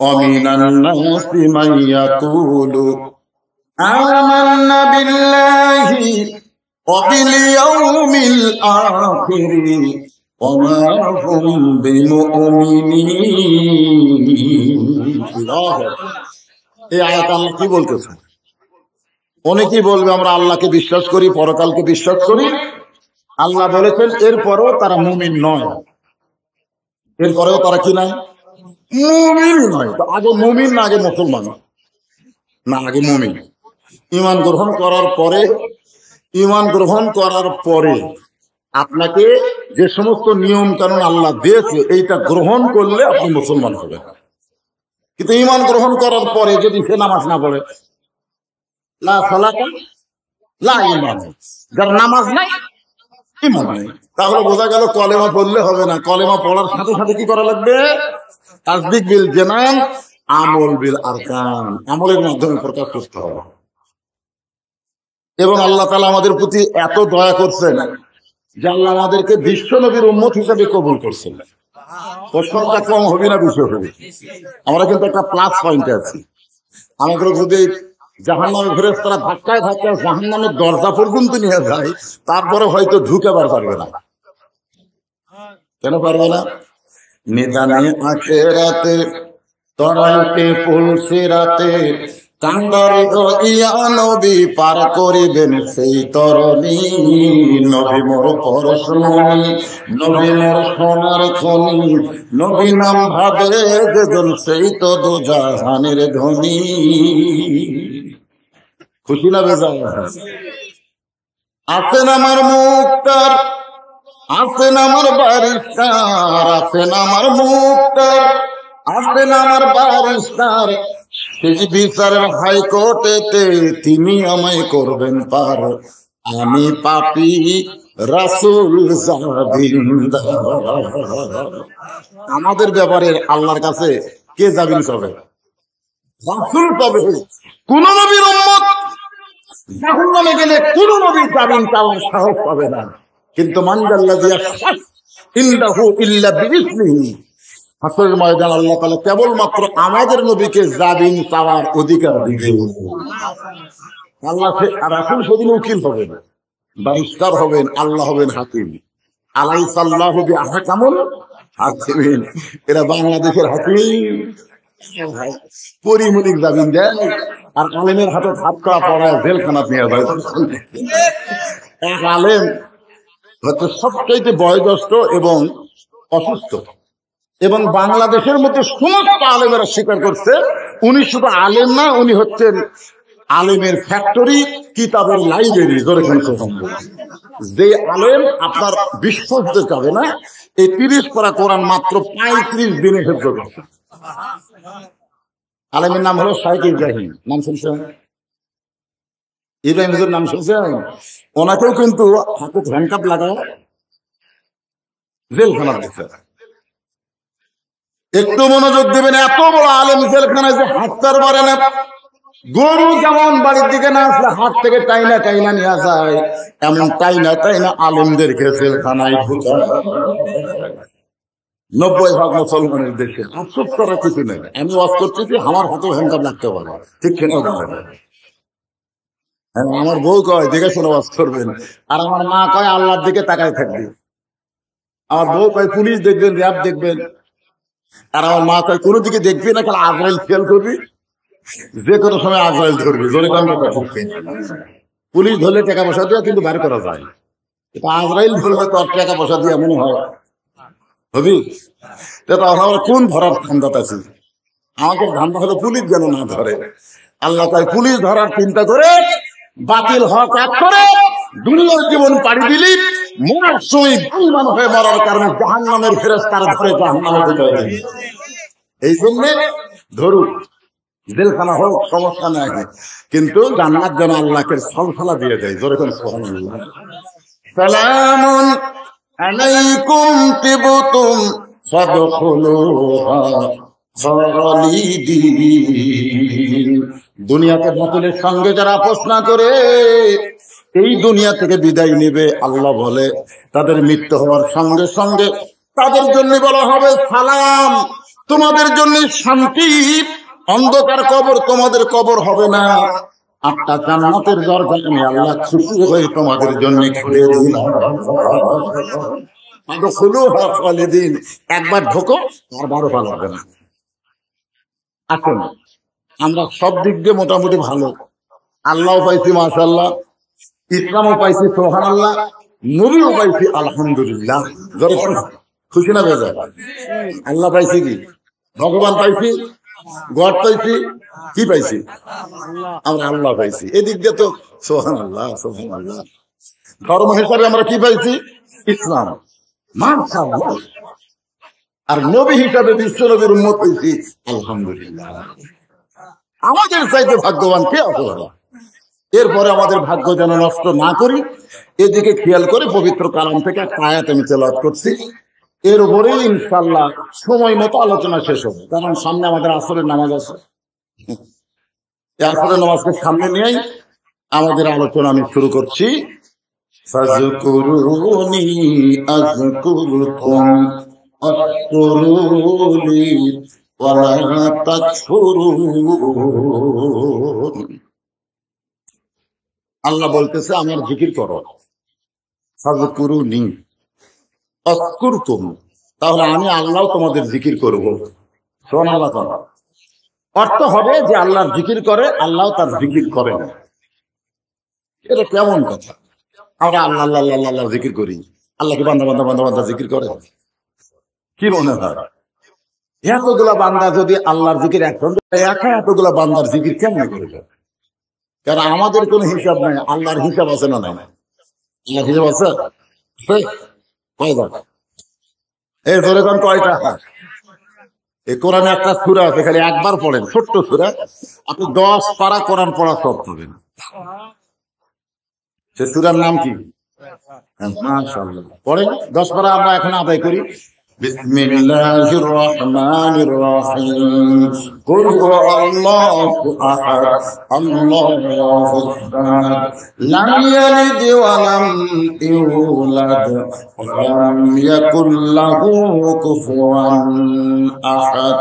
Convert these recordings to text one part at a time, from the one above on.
ومن الناس من يقول آمنا بالله وباليوم الآخر وما هم بمؤمنين। এই আয়াত আল্লাহ কি বলতেছে? অনেকেই বলবে আমরা আল্লাহকে বিশ্বাস করি, পরকালকে বিশ্বাস করি। আল্লাহ বলেছেন এরপরেও তারা মুমিন নয়, এরপরেও তারা কি নয়? মুমিন নয়। তো আগে মুমিন না আগে মুসলমান? না, আগে মুমিন। ঈমান গ্রহণ করার পরে, ঈমান গ্রহণ করার পরে আপনাকে যে সমস্ত নিয়ম কানুন আল্লাহ দিয়েছে এইটা গ্রহণ করলে আপনি মুসলমান হবেন। কিন্তু ঈমান গ্রহণ করার পরে যদি সে নামাজ না পড়ে, লা সালাতা লা ঈমান, যার নামাজ নাই ঈমান নাই, তাহলে বোঝা গেল কলেমা পড়লে হবে না। কলেমা পড়ার সাথে সাথে কি করা লাগবে? তাসদিক বিল জানান, আমল বিল আরকান, আমলের মাধ্যমে প্রকাশ করতে হবে। এবং আল্লাহ তাআলা আমাদের প্রতি এত দয়া করছেন যে আল্লাহ আমাদেরকে বিশ্ব নবীর উম্মত হিসেবে কবুল করছেন। প্রশ্নটা কম হবে না, বিষয় হবে। আমরা কিন্তু একটা প্লাস পয়েন্টে আছি। আমাদের যদি জাহান্নামের ফেরেশতারা ধাক্কায় ধাক্কায় জাহান্নামের দরজা পর্যন্ত নিয়ে যায়, তারপরে হয়তো ঢুকেবার পারবে না। কেন পারবে না? নিদানে আখিরাতে তরাইতে পুলসি রাতে কান্দার ইয়া নবী পার করিবেন সেই তরণী। নবী মোর পরশমণি, নবী মোর সোনার খনি, নবী নাম ভাবে যেজন সেই তো দু জাহানের ধনী। খুশি না বেজার? আছেন আমার মুক্তার, আছেন আমার বারিস্তার, আছেন আমার মুক্তার, আছেন আমার বারিস্তার। সেই বিচারের হাইকোর্টেতে তিনি আমায় করবেন পার। আমি পাপী রাসূল জামিনদার। আমাদের ব্যাপারে আল্লাহর কাছে কে জামিন পাবে? রাসূল পাবে। কোন নবীর উম্মত জাহান্নামে গেলে কোন নবী জামিন চাওয়ার সাহস পাবে না। কিন্তু মানজাল্লাযী ইনদাহু ইল্লা বিইজনিহি, হাসরের ময়দান আল্লাহ তাআলা কেবলমাত্র আমাদের নবীকে জামিন চাওয়ার অধিকার দিবেন। আল্লাহ রাসূল সেদিন উকিল হবেন, ব্যারিস্টার হবেন, আল্লাহ হবেন হাকিম। আলাইসাল্লাহু বিআহকামুল হাকিমিন। এরা বাংলাদেশের হাকিম। পরিমণিক জামিন দেন আর আলেমের হাতে ধাক্কা পড়ায় জেলখানা নিয়ে যায়। এক আলেম হচ্ছে সবচাইতে বয়োজ্যেষ্ঠ এবং অসুস্থ, এবং বাংলাদেশের মধ্যে সমস্ত আলেমেরা স্বীকার করছে উনি শুধু আলেম না, উনি হচ্ছেন আলেমের ফ্যাক্টরি, কিতাবের লাইব্রেরি। যে আলেম আপনার বিশ্বাস দেখাবে না, এই 30 পারা কোরআন মাত্র 35 দিনে হেফজ করছে। আলেমের নাম হলো শাইখ ইব্রাহিম। নাম শুনছেন? ইব্রাহিম হুজুর নাম শুনছেন? ওনাকেও কিন্তু হাতে হ্যান্ডকাপ লাগায় জেলখানা দিচ্ছে। একটু মনোযোগ দেবেন, এত বড় আলেম জেলখানায় যে হাঁটতে পারে না। গরু যেমন বাড়ির দিকে না আসলে হাট থেকে টাইনা টাইনা নিয়ে যায়, এমন টাইনা টাইনা আলেমদেরকে জেলখানায় ঢুকায়। 90% মুসলমানের দেশে আফসোস করার কিছু নেই। আমি ওয়াজ করতেছি, আমার হাতেও হ্যান্ডকাপ লাগতে পারে, ঠিক কেন? আমার বউ কয় দেখে শুনে ওয়াজ করবেন, আর আমার মা কয় আল্লাহর দিকে তাকায় থাকবে। আমার বউ কয় পুলিশ দেখবেন, র্যাব দেখবেন, আর আমার মা কয় কোনো দিকে দেখবি না, কাল আজরাইল ফেল করবি, যে কোনো সময় আজরাইল ধরবি। জোরে কান পুলিশ ধরলে টাকা পয়সা দিয়ে কিন্তু বের করা যায়, আজরাইল ধরলে তো টাকা পয়সা দিয়ে মনে হয় হবি। আমরা কোন ধরার ধান্দাত আছি? আমাকে ধান্দা হলো পুলিশ যেন না ধরে। আল্লাহ তাই পুলিশ ধরার চিন্তা করে বাতিল হক এক করে দুনিয়ার জীবন পাড়ি দিলি, মরার সময় বেঈমান হয়ে মরার কারণে জাহান্নামের ফেরেশতারা ধরে জাহান্নামে ঢুকায় দেয়। এই জন্য ধরুন জেলখানা হোক সমস্যা নাই, কিন্তু জান্নাত যেন আল্লাহকে সলসলা দিয়ে দেয়। জোরে করে সুবহানাল্লাহ। সালামুন আলাইকুম তিবতুম ফাদখুলুহা খালিদিন। দুনিয়াতে বাতিলের সঙ্গে যারা আপোষ না করে এই দুনিয়া থেকে বিদায় নেবে, আল্লাহ বলে তাদের মৃত্যু হওয়ার সঙ্গে সঙ্গে তাদের জন্য বলা হবে সালাম, তোমাদের জন্য শান্তি, অন্ধকার কবর তোমাদের কবর হবে না। 8টা জান্নাতের দরজা আমি আল্লাহ খুশি হয়ে তোমাদের জন্য খুলে দিলাম। একবার ঢোকো আর 12 পাল হবে না। আসুন, আমরা সব দিক দিয়ে মোটামুটি ভালো। আল্লাহ পাইছি মাশাআল্লাহ, ইসলামও পাইছি সুবহানাল্লাহ, নবীও পাইছি আলহামদুলিল্লাহ। খুশি না বেজা? আল্লাহ পাইছি কি, ভগবান পাইছি, গড পাইছি, কি পাইছি? আমরা আল্লাহ পাইছি। এদিক দিয়ে তো সুবহানাল্লাহ সুবহানাল্লাহ। ধর্ম হিসাবে আমরা কি পাইছি? ইসলাম, মাশাআল্লাহ। আর নবী হিসাবে বিশ্ব নবীর উম্মত হয়েছি আলহামদুলিল্লাহ। আমাদের চাইতে ভাগ্যবান কে আছে? এরপরে আমাদের ভাগ্য যেন নষ্ট না করি, এদিকে খেয়াল করে পবিত্র কালাম থেকে একটা আয়াত আমি তেলাওয়াত করছি। এর উপরেই ইনশাআল্লাহ সময় মতো আলোচনা শেষ হবে, কারণ সামনে আমাদের আসরের নামাজ আছে। আসরের নামাজকে সামনে নিয়েই আমাদের আলোচনা আমি শুরু করছি। ফাযকুরুনি আযকুরকুম আশকুরুনি ওয়া লা তাকফুরুন। আল্লাহ বলতেছে আমার জিকির করো, ফাযকুরুনি আযকুরকুম, তাহলে আমি আল্লাহ তোমাদের জিকির করব। সুবহানাল্লাহ। অর্থ হবে যে আল্লাহর জিকির করে, আল্লাহ তার জিকির করেন। এটা কেমন কথা? আমরা আল্লাহ আল্লাহ আল্লাহ আল্লাহ জিকির করি, আল্লাহ কি বান্দা বান্দা বান্দা বান্দা জিকির করে? কি মনে হয় এতগুলা বান্দা যদি আল্লাহর জিকির একা এতগুলা বান্দার জিকির কেমন করবে? কারণ আমাদের কোন হিসাব নাই, আল্লাহর হিসাব আছে না? নাই, আল্লাহর হিসাব আছে। এরপরে কয়টা? এই কোরআনে একটা সূরা আছে, খালি একবার পড়েন, ছোট্ট সূরা, আপনি 10 পারা কোরআন পড়া সব পাবেন। সে সূরার নাম কি? মাশাআল্লাহ, পড়েন 10 পারা। আমরা এখন আদায় করি। বিসমিল্লাহির রহমানির রহিম। কুল হুয়াল্লাহু আহাদ, আল্লাহুস সামাদ, লাম ইয়ালিদ ওয়া লাম ইউলাদ ওয়া লাম ইয়াকুল লাহু কুফুয়ান আহাদ।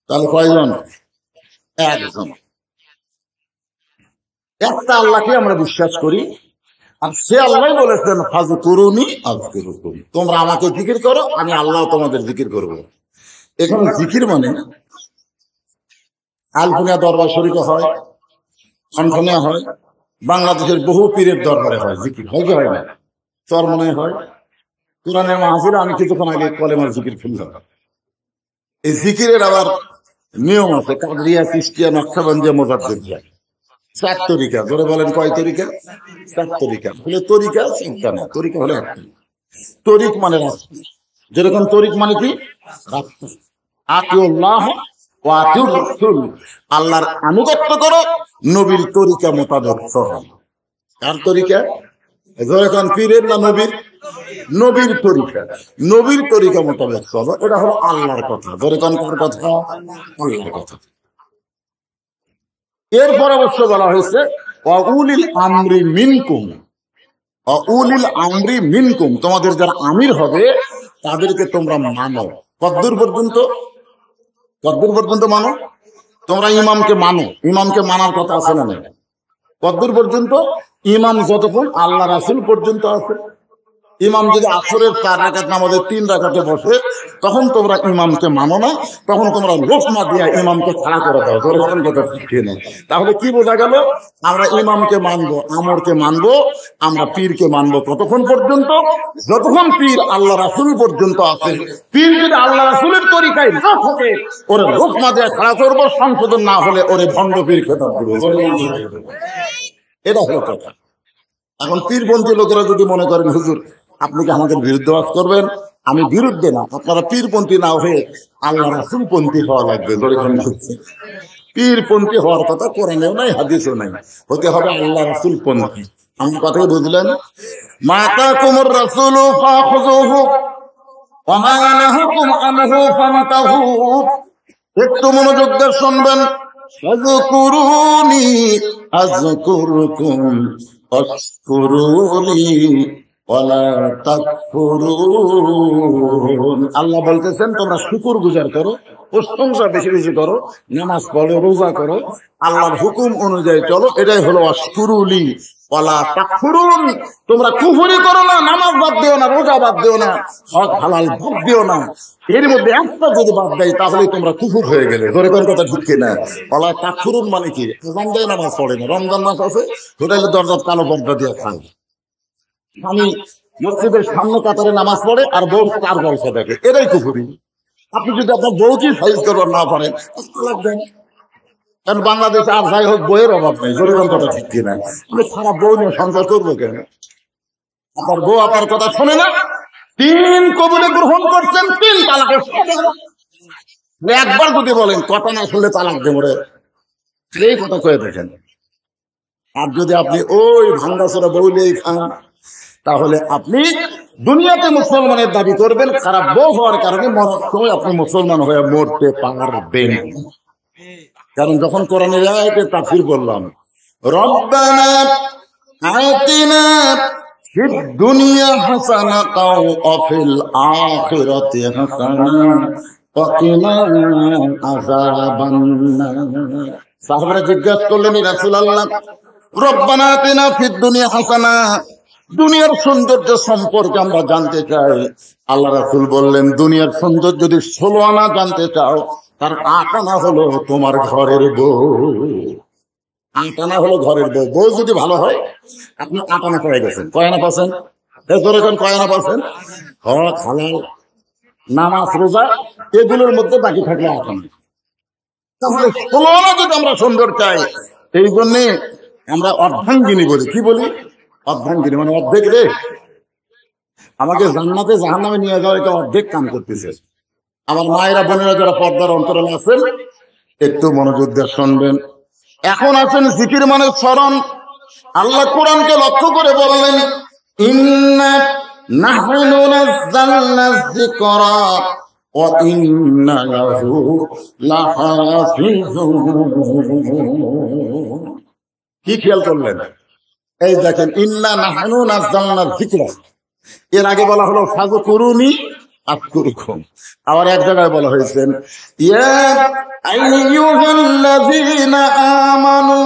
তাহলে কয়জন? একজন। একটা আল্লাহকে আমরা বিশ্বাস করি, আর সে আল্লাহ বলেছেন ফাযকুরুনি আযকুরকুম, তোমরা আমাকে জিকির করো, আমি আল্লাহ তোমাদের জিকির করব। এখানে জিকির মানে আলফুনিয়া দরবার শরীফে হয়, খনখনিয়া হয়, বাংলাদেশের বহু পীরের দরবারে হয় জিকির, হয় কি হয় না? চরমনে হয়, কোরআনের মাহফিলে আমি কিছুক্ষণ আগে কলেমার জিকির খুললাম। এই জিকিরের আবার নিয়ম আছে, কাদরিয়া, চিশতিয়া, নকশবন্দিয়া, মুজাদ্দিদিয়া, 4 তরিকা। ধরে বলেন কয় তরিকা? 4 তরিকা। বলে তরিকা 4টা না, তরিকা হলে একটা। তরিক মানে রাস্তা, যেরকম তরিক মানে কি? রাস্তা। আতিউল্লাহ ওয়া আতিউর রাসূল, আল্লাহর আনুগত্য করো, নবীর তরিকা মোতাবেক চলো। কার তরিকা? যেরকম পীরের না নবীর? নবীর তরিকা, নবীর তরিকা মোতাবেক চলো, এটা হলো আল্লাহর কথা। যেরকম কার কথা? আল্লাহর কথা। এরপর অবশ্য বলা হয়েছে উলিল আমরি মিনকুম, উলিল আমরি মিনকুম, তোমাদের যারা আমির হবে তাদেরকে তোমরা মানো। কতদূর পর্যন্ত? কতদূর পর্যন্ত মানো? তোমরা ইমামকে মানো, ইমামকে মানার কথা আছে না? কতদূর পর্যন্ত? ইমাম যতক্ষণ আল্লাহ রাসূল পর্যন্ত আছে। ইমাম যদি আসরের 4 রাকাত নামাজে 3 রাকাতে বসে, তখন তোমরা ইমামকে মানো না, তখন তোমরা লোকমা দিয়া ইমামকে খাড়া করে দাও। তাহলে কি বোঝা গেল? আমরা ইমামকে মানবো, আমরকে মানবো, আমরা পীরকে মানবো কতক্ষণ পর্যন্ত? যতক্ষণ পীর আল্লাহ রাসূল পর্যন্ত আছে। পীর যদি আল্লাহ রাসূলের তরিকায় না থাকে, ওরে লোকমা দিয়া খাড়া করবো, সংশোধন না হলে ওরে ভণ্ড পীর খেতাব দেব। এটা হলো কথা। এখন পীরপন্থী লোকেরা যদি মনে করেন হুজুর আপনি কি আমাদের বিরুদ্ধে বাস করবেন, আমি বিরুদ্ধে না, আপনারা পীরপন্থী না হয়ে আল্লাহ রাসূলপন্থী হওয়া লাগবে। পীরপন্থী হওয়ার কথা কোরআনেও নাই, হাদিসেও নাই, হতে হবে আল্লাহ রাসূলপন্থী। আমার কথাই বুঝলেন? মাতাকুমুর রাসূলু ফাখুযুহু ওয়া মা নাহাকুম আনহু ফান্তাহু। একটু মনোযোগ দিয়ে শুনবেন। ফাযকুরুনি আযকুরকুম আশকুরুনি ওয়ালা তাকফুরুন। আল্লাহ বলতেছেন তোমরা শুকর গুজার করো, প্রশংসা বেশি বেশি করো, নামাজ পড়ো, রোজা করো, আল্লাহর হুকুম অনুযায়ী চলো, এটাই হলো আশকুরুলি। ওয়ালা তাকফুরুন, তোমরা কুফরি করো না, নামাজ বাদ দিও না, রোজা বাদ দিও না, হক হালাল বাদ দিও না, এর মধ্যে একটা যদি বাদ দেয় তাহলে তোমরা কুফর হয়ে গেলে। ধরে কোন কথা ঠিক কিনা? ওয়ালা তাকফুরুন মানে কি? রমজান নামাজ পড়ে না, রমজান মাস আছে, হোটেলে দরজার কালো পর্দা দিয়ে খায়, স্বামী মসজিদের সামনে কাতারে নামাজ পড়ে আর বউ তার জলসা দেখে, এটাই কুফরি। আপনি যদি আপনার বউকে সাইজ করবার না পারেন তালাক দেন। কারণ বাংলাদেশে আর যাই হোক বইয়ের অভাব নেই, জরুরি কথা ঠিক কিনা? আপনি খারাপ বউ নিয়ে সংসার করবো কেন? আপনার বউ আপনার কথা শোনে না, 3 কবুলে গ্রহণ করছেন, 3 তালাকে একবার যদি বলেন কথা না শুনলে তালাক দেবো রে, এই কথা কয়ে দেখেন। আর যদি আপনি ওই ভাঙ্গাচোরা বউলেই খান তাহলে আপনি দুনিয়াতে মুসলমানের দাবি করবেন, খারাপ বউ হওয়ার কারণে মরার সময় আপনি মুসলমান হয়ে মরতে পারবেন। কারণ যখন কোরআনের আয়াতে তাফসীর বললাম, রব্বানা আতিনা ফিদ দুনিয়া হাসানাতাও ওয়া ফিল আখিরাতি হাসানাতাও ওয়া কিনা আযাবান নার। সাহাবারা জিজ্ঞাসা করলেন, ইয়া রাসূলুল্লাহ, রব্বানা আতিনা ফিদ দুনিয়া হাসানা, দুনিয়ার সৌন্দর্য সম্পর্কে আমরা জানতে চাই। আল্লাহ রাসূল বললেন, দুনিয়ার সৌন্দর্য যদি 16 আনা জানতে চাও, তার 8 আনা হলো তোমার ঘরের বউ। 8 আনা হলো ঘরের বউ। বউ যদি ভালো হয় আপনি 8 আনা পেয়ে গেছেন। কয় আনা পাচ্ছেন? কয় আনা পাচ্ছেন? হক হালাল নামাজ রোজা এগুলোর মধ্যে বাকি থাকলে 8 আনা। তাহলে 16 আনা যদি আমরা সুন্দর চাই, এই জন্যে আমরা অর্ধাঙ্গিনী বলি। কি বলি? অর্ধাঙ্গিনী মানে অর্ধেক রে। আমাকে জান্নাতে জাহান্নামে নিয়ে যাওয়া, এটা অর্ধেক কাম করতেছে। আমার মায়েরা বোনেরা যারা পর্দার অন্তরালে আছেন একটু মনোযোগ দিয়ে শুনবেন। এখন আছেন জিকির মানে স্মরণ। আল্লাহ কোরআনকে লক্ষ্য করে বললেন, ইন্না নাহনু নাযালনা যিকরা ওয়া ইন্না লাহু লাহাফিজুন। কি খেয়াল করলেন? এই দেখেন, ইন্না নাহনু নাযালনা যিকরা, এর আগে বলা হলো ফাযকুরুনি আযকুরুকুম। আবার এক জায়গায় বলা হয়েছে, ইয়া আইয়ুহাল্লাযীনা আমানু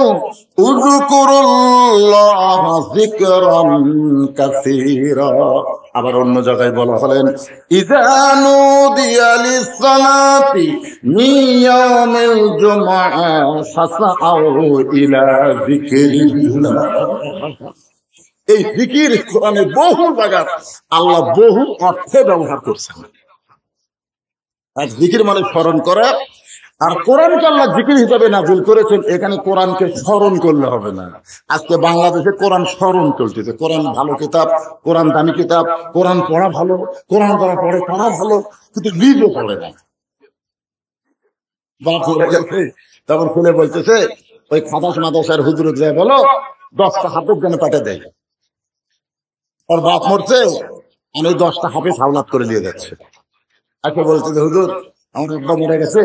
উযকুরুল্লাহা যিকরান কাসীরা। আবার অন্য জায়গায় বলা হলেন, ইযা নুদিয়া লিস-সালাতি মিন ইয়াউমিল জুমআহ ফাসআউ ইলা যিকরিল্লাহ। এই জিকির কোরআনে বহু জায়গায় আল্লাহ বহু অর্থে ব্যবহার করছেন। আর জিকির মানে স্মরণ করা, আর কোরআনকে আল্লাহ জিকির হিসাবে নাযিল করেছেন। এখানে কোরআনকে স্মরণ করলে হবে না। আজকে বাংলাদেশে কোরআন স্মরণ চলতেছে। কোরআন ভালো কিতাব, কোরআন দামি কিতাব, কোরআন পড়া ভালো, কোরআন যারা পড়ে তারা ভালো, কিন্তু নিজও পড়ে না। বাপ পড়ে গেছে, তখন ছেলে বলতেছে, ওই খাদাস মাদাসার হুজুর যায় বলো 10টা হাফেজ যেন পাঠে দেয়। ওর বাপ মরছে, আমি 10টা হাফেজ হাওলাত করে দিয়ে যাচ্ছে। আচ্ছা বলছে, হুজুর আমার আব্বা মরে গেছে,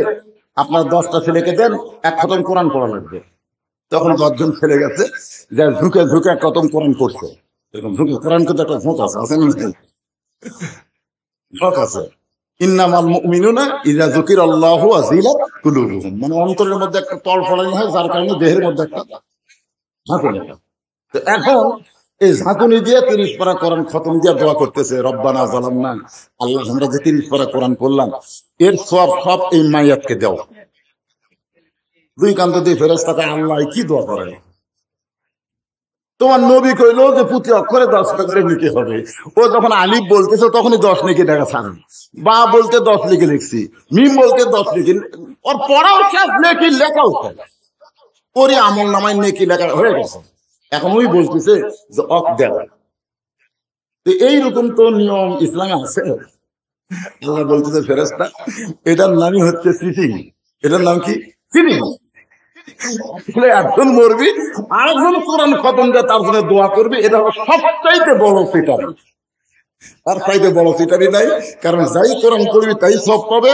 আপনার 10টা ছেলেকে দেন, 1 খতম কোরআন পড়া লাগবে। তখন 10 জন ছেলে গেছে, যে ঝুঁকে ঝুঁকে 1 খতম কোরআন পড়ছে। এরকম ঝুঁকে কোরআন কিন্তু একটা ঝোঁক আছে, ঝোঁক আছে। ইন্নামাল মুমিনুনা ইযা যুকিরাল্লাহু ওয়াজিলাত কুলুবুহুম, মানে অন্তরের মধ্যে একটা তড়ফড়ানি হয়, যার কারণে দেহের মধ্যে একটা ঝাঁকুনি হয়। তো এখন এই ঝাঁকুনি দিয়ে 30 পারা কোরআন খতম দিয়ে দোয়া করতেছে, রব্বানা যালামনা, আল্লাহ আমরা যে 30 পারা কোরআন পড়লাম এর সব এই মাইয়াতকে দাও। 2 কান্ত দিয়ে ফেরেশতাকে আল্লাহ কি দোয়া করে? তোমার নবী কইলো যে প্রতি অক্ষরে 10 করে লিখে হবে। ও যখন আলিফ বলতেছে তখনই 10 লিখে দেখা ছাড়েন, বা বলতে 10 লিখে লিখছি, মিম বলতে 10 লিখে, ওর পড়াও শেষ, নেকি লেখাও শেষ, ওরই আমল নামায় নেকি লেখা হয়ে গেছে। এখন ওই বলতেছে যে অক দেব। তো এইরকম তো নিয়ম ইসলামে আছে। আল্লাহ বলতেছে, ফেরেশতা এটার নামই হচ্ছে চিটিং। এটার নাম কি? চিটিং। একজন মরবি, আরেকজন কোরআন খতম দিয়ে তার জন্য দোয়া করবি, এটা হলো সবচাইতে বড় ফিটার। আর চাইতে বড় সিটারি নাই। কারণ যাই কোরআন পড়বি তাই সব পাবে।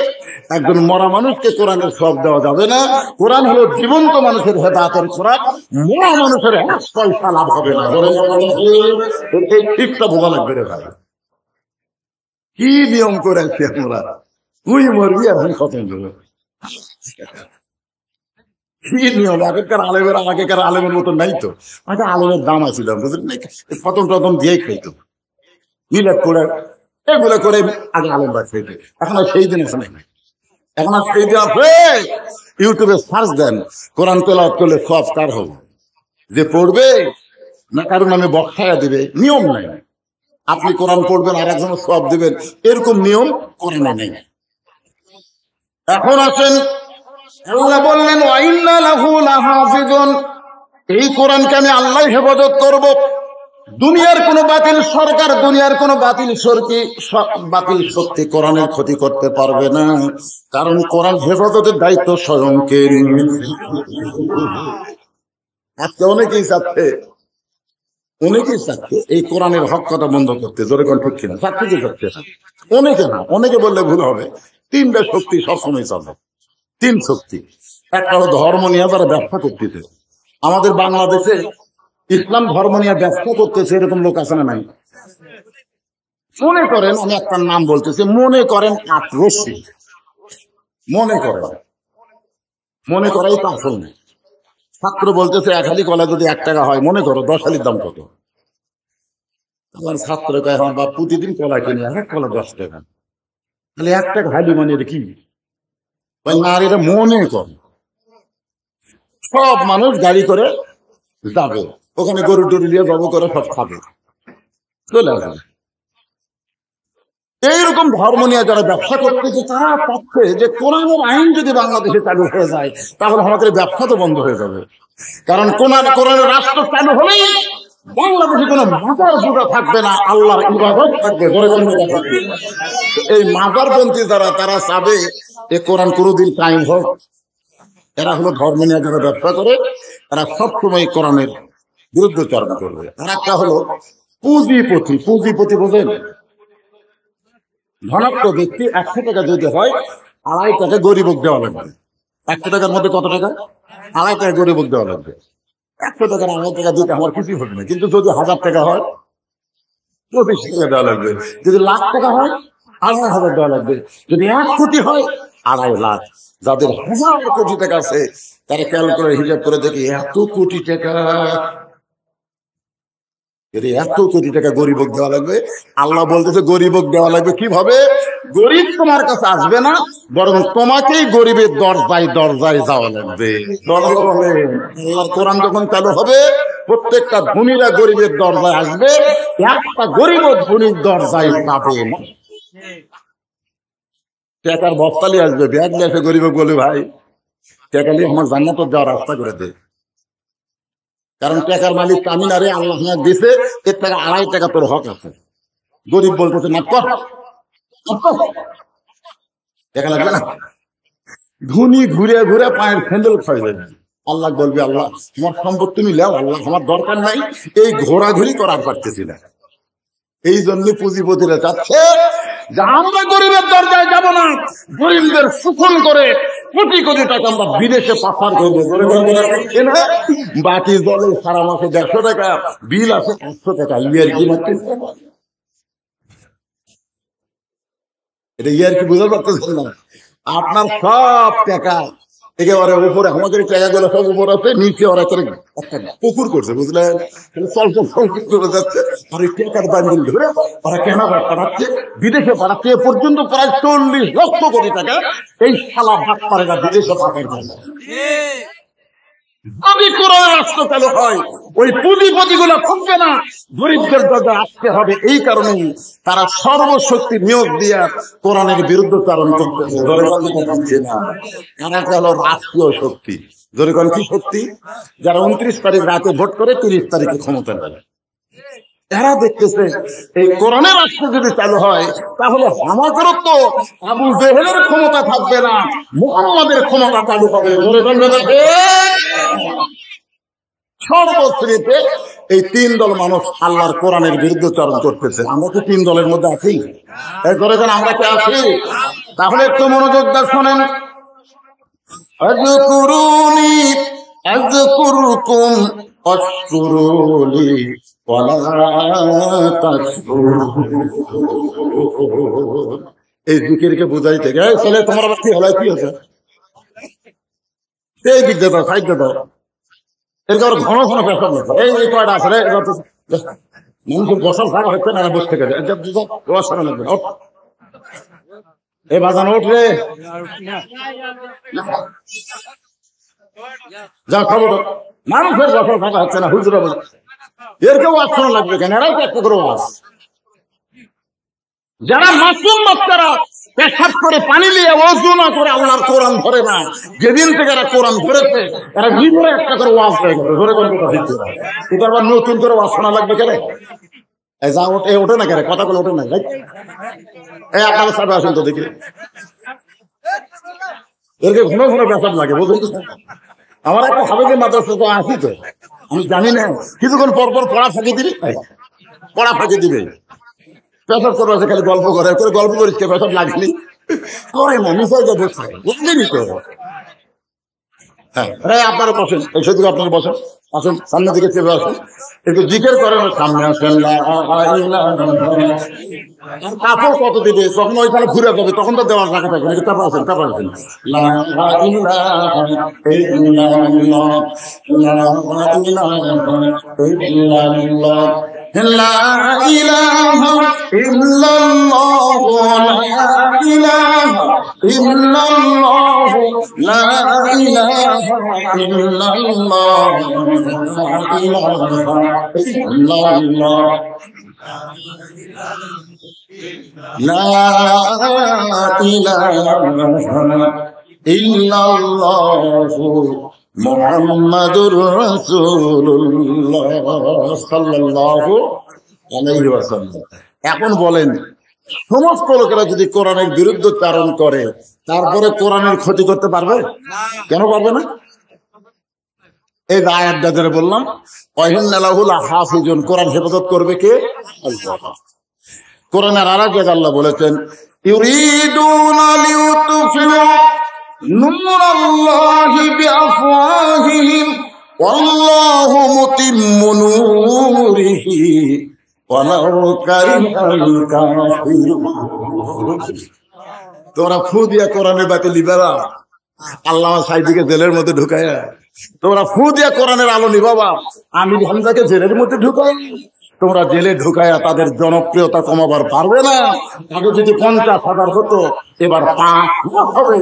একজন মরা মানুষকে কোরআনের সব দেওয়া যাবে না। কোরআন হলো জীবন্ত মানুষের হেদায়েতের কোরআন, মরা মানুষের এক পয়সা লাভ হবে না। এই ঠিকটা বোঝা লাগবে রে ভাই। কি নিয়ম করে আছি আমরা, তুই মরবি আর আমি খতম করবো। কি নিয়ম! আগেকার আলেমের মতো নাই তো। আগে আলেমের দাম আছিল, বুঝলেন? খতম টতম দিয়েই খাইতো, মিলাদ করে এগুলো করে আগে আলেম রাখতে। এখন আর সেই দিন আছে না, এখন আর সেই দিন আছে। ইউটিউবে সার্চ দেন, কোরআন তেলাওয়াত করলে সব কার হবে? যে পড়বে না কারণ নামে বক্সায়া দিবে, নিয়ম নাই। আপনি কোরআন পড়বেন আর একজন সব দিবেন, এরকম নিয়ম কোরআনে নেই। এখন আসেন, আল্লাহ বললেন ওয়া ইন্না লাহু লাহাফিজুন, এই কোরআনকে আমি আল্লাহ হেফাজত করব। দুনিয়ার কোন বাতিল সরকার, দুনিয়ার কোন বাতিল শক্তি কোরআনের ক্ষতি করতে পারবে না। কারণ কোরআন হেফাজতের দায়িত্ব স্বয়ং কে নিয়েছে। আজকে অনেকেই চাচ্ছে এই কোরআনের হক কথা বন্ধ করতে, জোরে কোন ঠিক কিনা? চাচ্ছে কি চাচ্ছে? অনেকে না, অনেকে বললে ভুল হবে। তিনটা শক্তি সবসময় চলে, তিন শক্তি। একটা হলো ধর্ম নিয়ে যারা ব্যবসা করতেছে। আমাদের বাংলাদেশে ইসলাম ধর্ম নিয়ে ব্যবসা করতেছে এরকম লোক আছে না নাই? মনে করেন, আমি একটা নাম বলতেছি, মনে করেন আটরশি, মনে করাই তো আসল নেই। ছাত্র বলতেছে এক হালি কলা যদি 1 টাকা হয়, মনে করো 10 হালির দাম কত? আমার ছাত্র কয় আমার বাপ প্রতিদিন কলা কিনে, এক কলা 10 টাকা, তাহলে 1 টাকা হালি মানে কি? না, এটা মনে কর। সব মানুষ গাড়ি করে যাবে, ওখানে গরু টরু দিয়ে জব করে সব খাবে, চলে আসবে। এইরকম ধর্ম নিয়ে যারা ব্যবসা করতেছে তারা চাচ্ছে যে কোরআনের আইন যদি বাংলাদেশে চালু হয়ে যায় তাহলে আমাদের ব্যবসা তো বন্ধ হয়ে যাবে। কারণ কোরআনের রাষ্ট্র চালু হলেই বাংলাদেশে কোনো মাজার পূজা থাকবে না, আল্লাহর ইবাদত থাকবে। এই মাজারপন্থী যারা, তারা চাবে যে কোরআন কোনোদিন কায়েম হোক। এরা হলো ধর্ম নিয়ে যারা ব্যবসা করে, তারা সবসময় কোরআনের বিরুদ্ধচারণ করবে। আর একটা হলো পুঁজিপতি, বোঝেন? ধনাত্ম ব্যক্তি 100 টাকা যদি হয়, 2.5 টাকা গরিবক দেওয়া লাগবে। 100 টাকার মধ্যে কত টাকা? 2.5 টাকা গরিবক দেওয়া লাগবে। 100 টাকার 2.5 টাকা দিতে আমার কিছুই হবে না। কিন্তু যদি 1000 টাকা হয়, 25 টাকা দেওয়া লাগবে। যদি লাখ টাকা হয়, 2,500 দেওয়া লাগবে। যদি 1 কোটি হয়, 2.5 লাখ। যাদের 1000 কোটি টাকা আছে তারা ক্যালকুলেটর হিসাব করে দেখি এত কোটি টাকা গরিবক দেওয়া লাগবে। আল্লাহ বলতেছে গরিবক দেওয়া লাগবে কিভাবে? গরিব তোমার কাছে আসবে না, বরং তোমাকেই গরিবের দরজায় যাওয়া লাগবে। আল্লাহর কোরআন যখন চালু হবে, প্রত্যেকটা ধনীরা গরিবের দরজায় আসবে, একটা গরিব ধনীর দরজায় যাবে না। টাকার বস্তালি আসবে, ব্যাগ নিয়ে এসে গরিবক বলবে ভাই টাকা নিয়ে আমার জান্নাতে যাওয়ার রাস্তা করে দে। কারণ টাকার মালিক কামি না রে, আল্লাহ দিছে, এর টাকা 2.5 টাকা তোর হক আছে। গরিব বলতেছে না, টাকা লাগবে না। ধনী ঘুরে ঘুরে পায়ের স্যান্ডেল খাই যাবে। আল্লাহ বলবে আল্লাহ তোমার সম্পদ তুমি লেও, আল্লাহ আমার দরকার নাই। এই ঘোরাঘুরি করার পারতেছি না। এই জন্য পুঁজিপতিরা চাচ্ছে যে আমরা গরিবের দরজায় যাব না, গরিবদের শোষণ করে কোটি কোটি টাকা আমরা বিদেশে পাচার করবো। বাকি দলে সারা মাসে 150 টাকা বিল আছে, 500 টাকা ইয়ার কি মারতেছে। এটা ইয়ার কি বুঝতে পারতেছেন না? আপনার সব টাকা একেবারে উপরে, আমাদের টাকাগুলো সব উপর আছে, নিচে ওরা একটা পুকুর করছে, বুঝলেন? চলে যাচ্ছে আর এই টাকার বান্ডিল ধরে ওরা কেনাডা পাঠাচ্ছে, বিদেশে পাঠাচ্ছে। এ পর্যন্ত প্রায় 40 লক্ষ কোটি টাকা এই শালা ভাগ পারে না বিদেশে পাঠার জন্য। যদি কোরআন রাষ্ট্র চালু হয়, ওই পুঁজিপতি গুলো থাকবে না, গরিবদের দরজায় আসতে হবে। এই কারণেই তারা সর্বশক্তি নিয়োগ দিয়ে কোরআনের বিরুদ্ধচারণ করতেছে। কারা হলো রাষ্ট্রীয় শক্তি। জরিগণ কি শক্তি? যারা 29 তারিখ রাতে ভোট করে 30 তারিখে ক্ষমতা নেয়। এরা দেখতেছে এই কোরআনের রাষ্ট্র যদি চালু হয় তাহলে আমাদেরও তো আবু জেহেলের ক্ষমতা থাকবে না, মুহাম্মাদের ক্ষমতা চালু হবে। সর্বশ্রেণীতে এই 3 দল মানুষ আল্লাহর কোরআনের বিরুদ্ধাচরণ করতেছে। আমরা তো 3 দলের মধ্যে আছি, এই ধরে আমরা কি আছি? তাহলে একটু মনোযোগ দিয়ে শোনেন। আযকুরুনি আযকুরকুম ওয়াশকুরুলি ওয়ালা তাকফুরুন। এই জিকিরকে বুঝাইতে গেলে ছেলে তোমার আবার কি হলো, কি হচ্ছে? এই দিক দাও, সাইড দাও, এরকম ঘন ঘন পেশাব লাগবে। এই কয়টা আছে রে, মানুষের বসার ভাড়া হচ্ছে না, বসে থেকে লাগবে। এ বাজানো ওঠ রে, যা খাবো মানুষের বসার ভাড়া হচ্ছে না, হুজুরা বলে এর কেউ ওয়াজ শোনা লাগবে কেন? এরাই তো একটা করে ওয়াজ। যারা মাসুম বাচ্চারা পেশাব করে পানি নিয়ে ওযু না করে আল্লাহর কোরআন ধরে না, যেদিন থেকে এরা কোরআন ধরেছে এরা নিজেরা একটা করে ওয়াজ হয়ে গেছে। ধরে কোন কথা হচ্ছে এটা আবার নতুন করে ওয়াজ শোনা লাগবে কেন? যা ওঠে ওঠে না কেন, কথাগুলো ওঠে না। এই আপনার সাথে আসেন তো দেখি, এরকে ঘন ঘন পেশাব লাগে, বুঝলেন তো? আমার একটা হাবেকে মাদ্রাসা তো আসি তো, আমি জানি না কিছুক্ষণ পর পর পড়া ফাঁকি দিবি, পড়া ফাঁকি দিবে, পেশাব করবো খালি গল্প করে গল্প করিস, কে পেশাব লাগেনি করে না, মিশাই যাবে, বুঝলেনি তো? হ্যাঁ, আপনারা বসেন, এই সেদিকে আপনারা বসেন, আসেন সামনের দিকে চেপে আসেন, একটু জিকির করেন, সামনে আসেন। কাপড় কত দিবে, তখন ওইখানে ঘুরে যাবে, তখন তো দেওয়ার রাখা থাকবে নাকি? তারপর আসেন, তারপর আসেন। لا إله إلا الله لا إله إلا الله لا إله إلا الله لا إله إلا الله لا إله إلا الله মুহাম্মাদুর রাসূলুল্লাহ সাল্লাল্লাহু আলাইহি ওয়াসাল্লাম। এখন বলেন, সমস্ত লোকেরা যদি কোরআনের বিরুদ্ধাচরণ করে তারপরে কোরআনের ক্ষতি করতে পারবে? কেন পারবে না? এই আয়াতটা ধরে বললাম, ওয়াহিন্না লাহুল হাফিজুন, কোরআন হেফাজত করবে কে? আল্লাহ। কোরআনের আরেক জায়গায় আল্লাহ বলেছেন, ইউরিদুনা লিউতফিউ নূরাল্লাহি বিআফওয়াহিহিম ওয়াল্লাহু মুতিম্মু নূরিহি ওয়ালাউ কারিহাল কাফিরুন। তোমরা ফু দিয়া কোরআনের বাতি লিবাবা, আল্লাহ সাইদিকে জেলের মধ্যে ঢুকায়া তোমরা ফু দিয়া কোরআনের আলো নিবাবা, আমির হামজাকে জেলের মধ্যে ঢুকাই, তোমরা জেলে ঢুকায়া তাদের জনপ্রিয়তা কমাবার পারবে না। আগে যদি 50,000 হতো, এবার 5 লাখ হবে।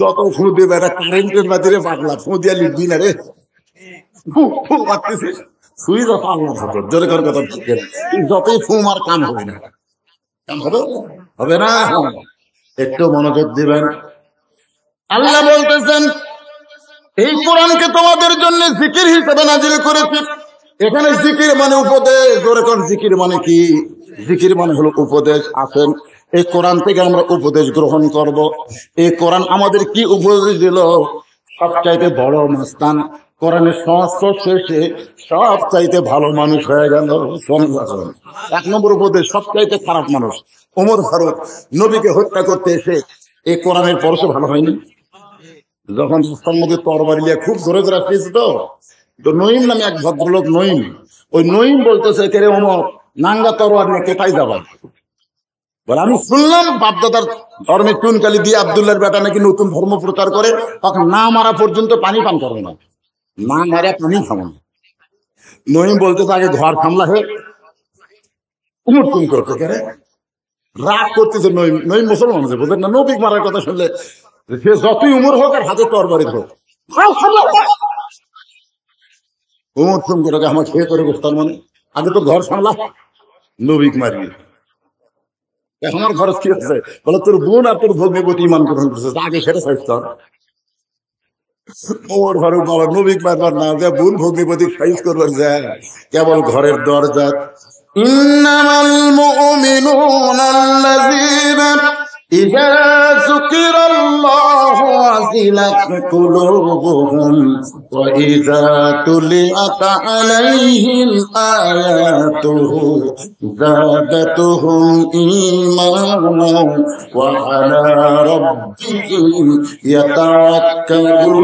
যত ফু দেবে, একটা কারেন্টের বাতিরে পাগলা, ফু দিয়া লিখবি না রে, ফু মারতেছিস, সুই যত আল্লাহ হতো, জোরে করে কথা, যতই ফু মার কাম হবে না, কাম হবে হবে না। একটু মনোযোগ দিবেন। আল্লাহ বলতেছেন, এই কোরআনকে তোমাদের জন্য জিকির হিসেবে নাজিল করেছি। এখানে জিকির মানে উপদেশ, জোরে কোন জিকির মানে কি? জিকির মানে হলো উপদেশ। আসেন, এই কোরআন থেকে আমরা উপদেশ গ্রহণ করব। এই কোরআন আমাদের কি উপদেশ দিল? সবচাইতে বড় মাস্তান কোরআনের সংস্কৃত শেষে সবচাইতে ভালো মানুষ হয়ে গেল। 1 নম্বর উপদেশ, সবচাইতে খারাপ মানুষ ওমর ফারুক নবীকে হত্যা করতে এসে এই কোরআনের পরশে ভালো হয়নি। যখন রাস্তার মধ্যে তরবারি নিয়ে খুব জোরে জোরে আসতেছে, তো নঈম নামে এক ভদ্রলোক, নঈম, ওই নঈম বলতেছে, কে রে ওমর, নাঙ্গা তরোয়ার নিয়ে কোথায় যাবা? বলে, আমি শুনলাম বাপদাদার ধর্মে চুনকালি দিয়ে আব্দুল্লাহর বেটা নাকি নতুন ধর্ম প্রচার করে, তখন না মারা পর্যন্ত পানি পান করবে না, না মারা পানি খাবো না। নঈম বলতেছে, আগে ঘর সামলা হে, উমর তুমি করতে কেরে রাগ করতেছে। নঈম, নঈম মুসলমান আছে, বোঝেন না? নবী মারার কথা শুনলে সে যতই উমর হোক আর হাতে তরবারি হোক, উমর তুম করে আমার খেয়ে করে বসতাম, মানে আগে তো ঘর সামলা, নবীক মারি। আমার খরচ কি আছে? বলে, তোর বোন আর তোর ভগ্নিপতি ইমান গ্রহণ করছে, আগে সেটা সাইজ। ওর ঘরে বাবা নবীক মারবার না যায়, বোন ভগ্নিপতি সাইজ করবার যায়, কেবল ঘরের দরজা। ইন্নামাল মুমিনুনা আল্লাযীনা ইযা যুকিরাল্লাহু وجلت قلوبهم وإذا تليت عليهم آياته زادتهم إيمانا وعلى ربهم يتوكلون